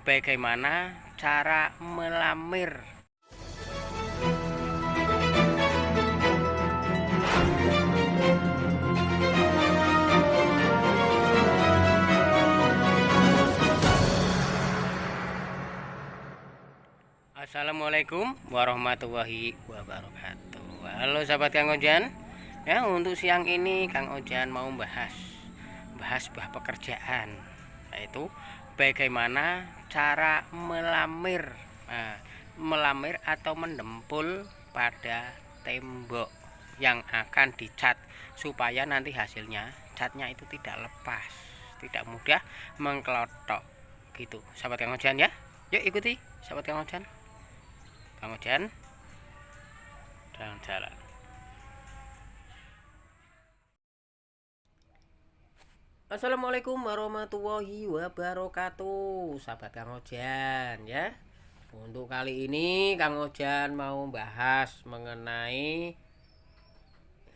bagaimana cara melamir. Assalamualaikum warahmatullahi wabarakatuh. Halo sahabat Kang Ojan. Ya, untuk siang ini Kang Ojan mau bahas sebuah pekerjaan, yaitu bagaimana cara melamir. Melamir atau mendempul pada tembok yang akan dicat supaya nanti hasilnya catnya itu tidak lepas, tidak mudah mengkelotok gitu. Sahabat Kang Ojan ya. Yuk ikuti sahabat Kang Ojan. Kang Ojan jalan-jalan. Assalamualaikum warahmatullahi wabarakatuh, sahabat Kang Ojan ya. Untuk kali ini Kang Ojan mau bahas mengenai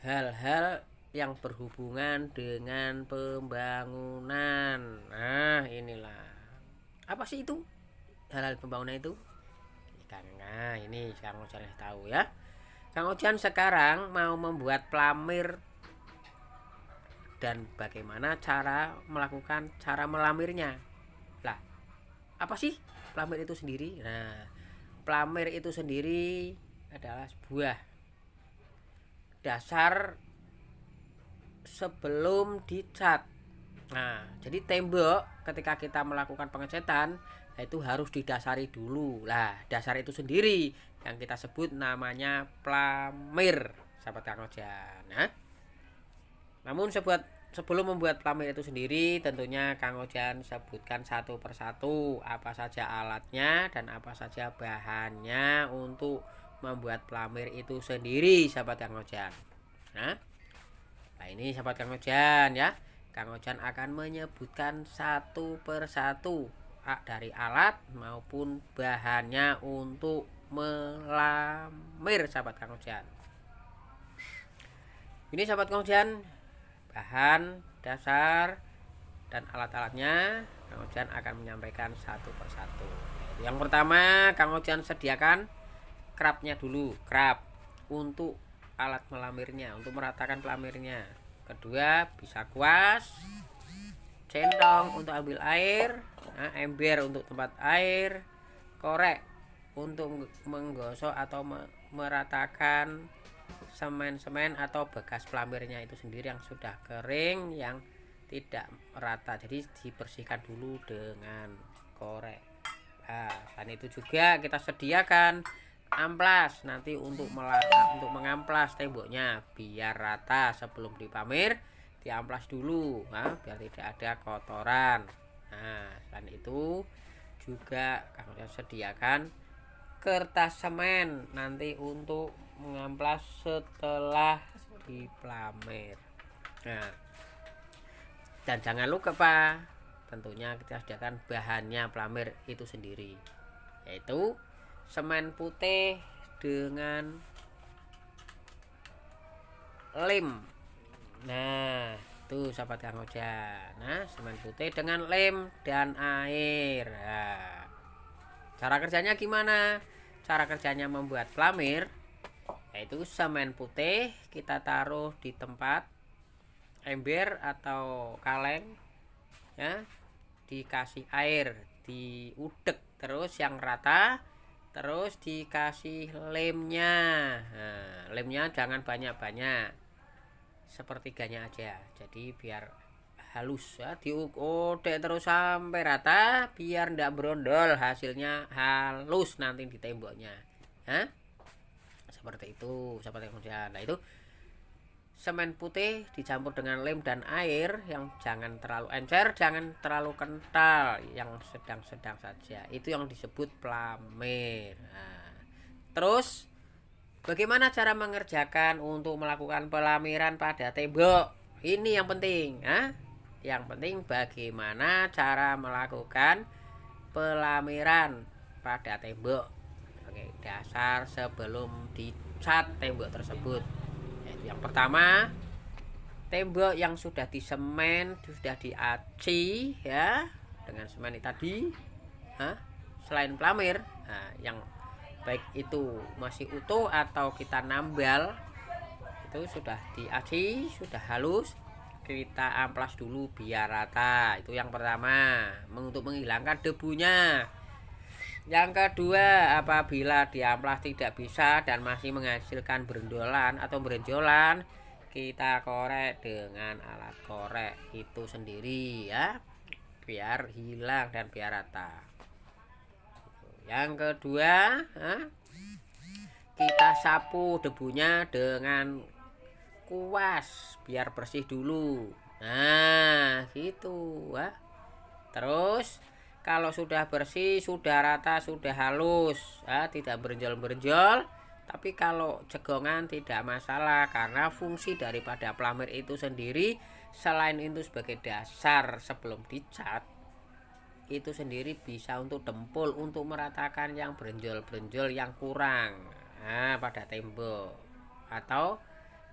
hal-hal yang berhubungan dengan pembangunan. Nah, inilah. Apa sih itu? Hal-hal pembangunan itu? Nah, ini Kang Ojan tahu ya. Kang Ojan sekarang mau membuat pelamir dan bagaimana cara melamirnya. Lah, apa sih pelamir itu sendiri? Nah, pelamir itu sendiri adalah sebuah dasar sebelum dicat. Nah, jadi tembok ketika kita melakukan pengecatan itu harus didasari dulu. Lah, dasar itu sendiri yang kita sebut namanya pelamir, sahabat Kang Ojan. Nah, namun sebelum membuat pelamir itu sendiri, tentunya Kang Ojan sebutkan satu persatu apa saja alatnya dan apa saja bahannya untuk membuat pelamir itu sendiri, sahabat Kang Ojan. Nah, ini sahabat Kang Ojan ya. Kang Ojan akan menyebutkan satu persatu dari alat maupun bahannya untuk melamir, sahabat Kang Ojan. Ini sahabat Kang Ojan, bahan dasar dan alat-alatnya Kang Ojan akan menyampaikan satu persatu. Yang pertama, Kang Ojan sediakan kerapnya dulu, kerap untuk alat melamirnya, untuk meratakan pelamirnya. Kedua, bisa kuas, centong untuk ambil air, ember untuk tempat air, korek untuk menggosok atau meratakan semen atau bekas pelamirnya itu sendiri yang sudah kering, yang tidak merata, jadi dibersihkan dulu dengan korek. Nah, selain itu juga kita sediakan amplas nanti untuk mengamplas temboknya biar rata. Sebelum dipamir diamplas dulu, biar tidak ada kotoran. Nah, selain itu juga kami sediakan kertas semen nanti untuk mengamplas setelah dipelamir. Nah, dan jangan lupa Pak, tentunya kita sediakan bahannya pelamir itu sendiri, yaitu semen putih dengan lem. Nah, itu sahabat Kang Ojan. Nah, semen putih dengan lem dan air. Nah, cara kerjanya gimana? Cara kerjanya membuat pelamir, yaitu semen putih kita taruh di tempat ember atau kaleng ya, dikasih air, diudek terus yang rata, terus dikasih lemnya. Nah, lemnya jangan banyak-banyak, sepertiganya aja, jadi biar halus ya, diudek terus sampai rata biar ndak berondol, hasilnya halus nanti di temboknya ya. Seperti itu sahabat Kang Ojan. Nah, itu semen putih dicampur dengan lem dan air yang jangan terlalu encer, jangan terlalu kental, yang sedang-sedang saja. Itu yang disebut pelamir. Nah, terus bagaimana cara mengerjakan untuk melakukan pelamiran pada tembok? Ini yang penting. Yang penting bagaimana cara melakukan pelamiran pada tembok. Oke, dasar sebelum dicat tembok tersebut. Yang pertama, tembok yang sudah disemen, sudah diaci ya dengan semen tadi, selain pelamir, yang baik itu masih utuh atau kita nambal, itu sudah diaci, sudah halus, kita amplas dulu biar rata. Itu yang pertama, untuk menghilangkan debunya. Yang kedua, apabila diamplas tidak bisa dan masih menghasilkan berendolan atau berenjolan, kita korek dengan alat korek itu sendiri ya, biar hilang dan biar rata. Yang kedua, kita sapu debunya dengan kuas biar bersih dulu. Nah, gitu ya. Terus kalau sudah bersih, sudah rata, sudah halus, tidak berenjol-berenjol, tapi kalau cegongan tidak masalah, karena fungsi daripada pelamir itu sendiri selain itu sebagai dasar sebelum dicat, itu sendiri bisa untuk dempul, untuk meratakan yang berenjol-berenjol yang kurang pada tembok atau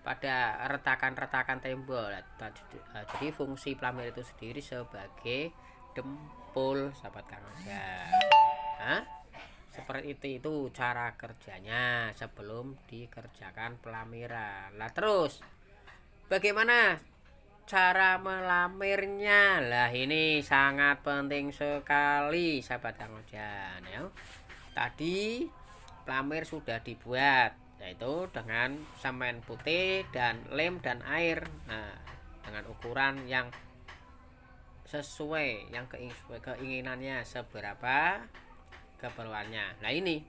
pada retakan-retakan tembok. Jadi fungsi pelamir itu sendiri sebagai dempul, sahabat Kang Ojak. Seperti itu cara kerjanya sebelum dikerjakan pelamiran. Lah terus bagaimana cara melamirnya? Lah ini sangat penting sekali, sahabat Kang Ojak ya. Tadi pelamir sudah dibuat, yaitu dengan semen putih dan lem dan air. Dengan ukuran yang sesuai yang keinginannya, seberapa keperluannya. Nah ini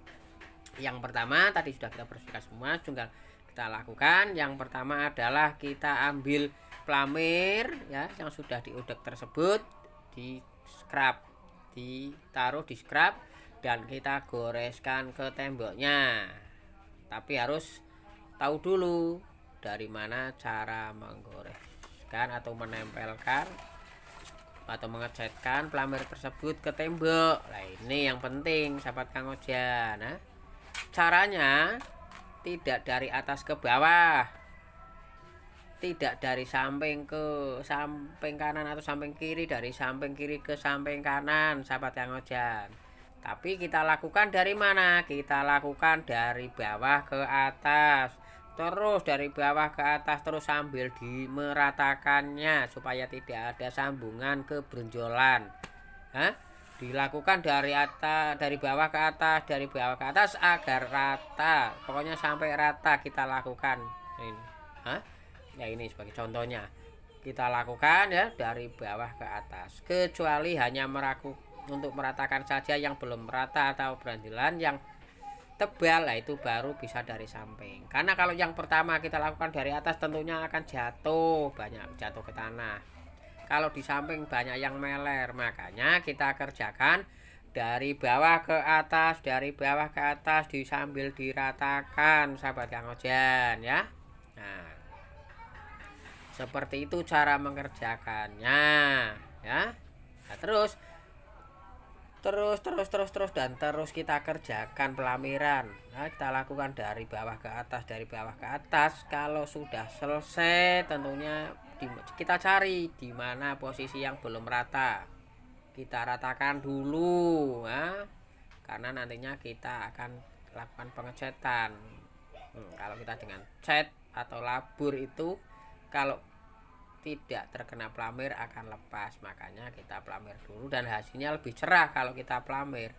yang pertama tadi sudah kita bersihkan semua, tinggal kita lakukan. Yang pertama adalah kita ambil pelamir ya yang sudah diudek tersebut, di scrub, ditaruh di scrub dan kita goreskan ke temboknya. Tapi harus tahu dulu dari mana cara menggoreskan atau menempelkan atau mengecatkan pelamir tersebut ke tembok. Nah ini yang penting, sahabat Kang Ojak. Nah, caranya tidak dari atas ke bawah, tidak dari samping ke samping kanan atau samping kiri, dari samping kiri ke samping kanan, sahabat Kang Ojak. Tapi kita lakukan dari mana? Kita lakukan dari bawah ke atas, terus dari bawah ke atas, terus sambil dimeratakannya supaya tidak ada sambungan ke berenjolan. Dilakukan dari atas, dari bawah ke atas, dari bawah ke atas agar rata. Pokoknya sampai rata kita lakukan. Ini, ya ini sebagai contohnya. Kita lakukan ya dari bawah ke atas. Kecuali hanya untuk meratakan saja yang belum merata atau berenjolan yang tebal, lah itu baru bisa dari samping. Karena kalau yang pertama kita lakukan dari atas tentunya akan jatuh, banyak jatuh ke tanah. Kalau di samping banyak yang meler, makanya kita kerjakan dari bawah ke atas, dari bawah ke atas, sambil diratakan, sahabat Kang Ojak ya. Nah, seperti itu cara mengerjakannya ya. Nah, terus dan terus kita kerjakan pelamiran. Nah, kita lakukan dari bawah ke atas, dari bawah ke atas. Kalau sudah selesai tentunya kita cari di mana posisi yang belum rata, kita ratakan dulu karena nantinya kita akan lakukan pengecatan. Kalau kita dengan cat atau labur itu kalau tidak terkena pelamir akan lepas, makanya kita pelamir dulu dan hasilnya lebih cerah kalau kita pelamir.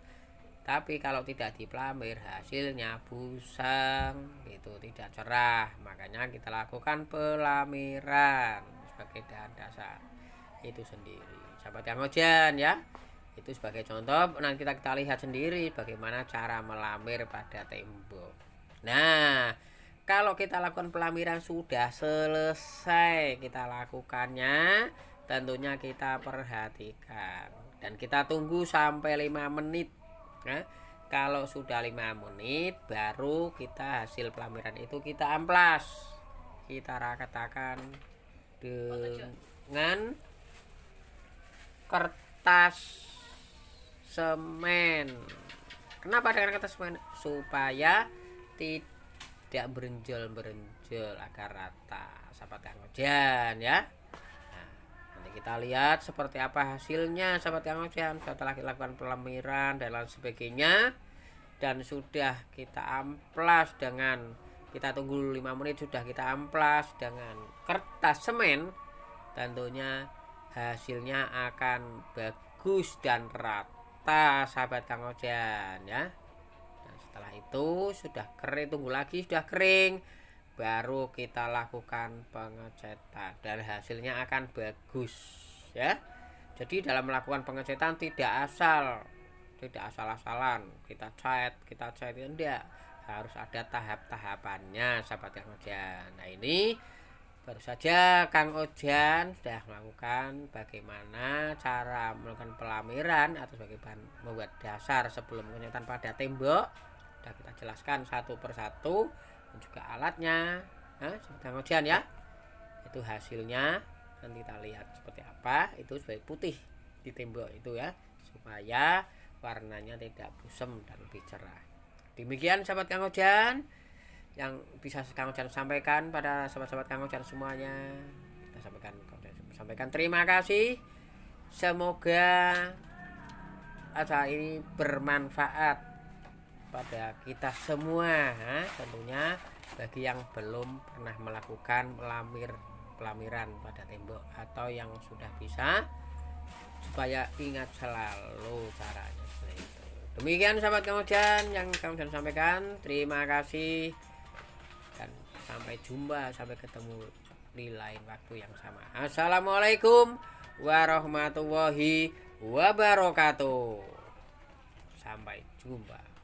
Tapi kalau tidak dipelamir hasilnya busang gitu, tidak cerah. Makanya kita lakukan pelamiran sebagai bahan dasar itu sendiri, sahabat Kang Ojak ya. Itu sebagai contoh. Nanti kita lihat sendiri bagaimana cara melamir pada tembok. Nah, kalau kita lakukan pelamiran sudah selesai, kita lakukannya tentunya kita perhatikan dan kita tunggu sampai 5 menit. Kalau sudah 5 menit baru kita hasil pelamiran itu kita amplas, kita ratakan dengan kertas semen. Kenapa dengan kertas semen? Supaya tidak berenjol agar rata, sahabat Kang Ojak ya. Nah, nanti kita lihat seperti apa hasilnya sahabat Kang Ojan setelah dilakukan pelamiran dan lain sebagainya, dan sudah kita amplas dengan, kita tunggu 5 menit, sudah kita amplas dengan kertas semen. Tentunya hasilnya akan bagus dan rata sahabat Kang Ojan ya. Dan setelah itu sudah kering, tunggu lagi sudah kering, baru kita lakukan pengecetan dan hasilnya akan bagus ya. Jadi dalam melakukan pengecetan tidak asal-asalan kita cat tidak, harus ada tahap-tahapannya sahabat Kang Ojan. Nah ini baru saja Kang Ojan sudah melakukan bagaimana cara melakukan pelamiran atau sebagai bahan membuat dasar sebelum pengecetan pada tembok. Sudah kita jelaskan satu persatu dan juga alatnya, seperti Kang Ojan ya. Itu hasilnya nanti kita lihat seperti apa. Itu sebagai putih di tembok itu ya, supaya warnanya tidak busem dan lebih cerah. Demikian sahabat Kang Ojan yang bisa Kang Ojan sampaikan pada sahabat-sahabat Kang Ojan semuanya. Kita sampaikan terima kasih. Semoga acara ini bermanfaat pada kita semua, tentunya bagi yang belum pernah melakukan pelamiran pada tembok atau yang sudah bisa, supaya ingat selalu caranya seperti itu. Demikian sahabat Kang Ojan yang Kang Ojan sampaikan. Terima kasih dan sampai jumpa, sampai ketemu di lain waktu yang sama. Assalamualaikum warahmatullahi wabarakatuh. Sampai jumpa.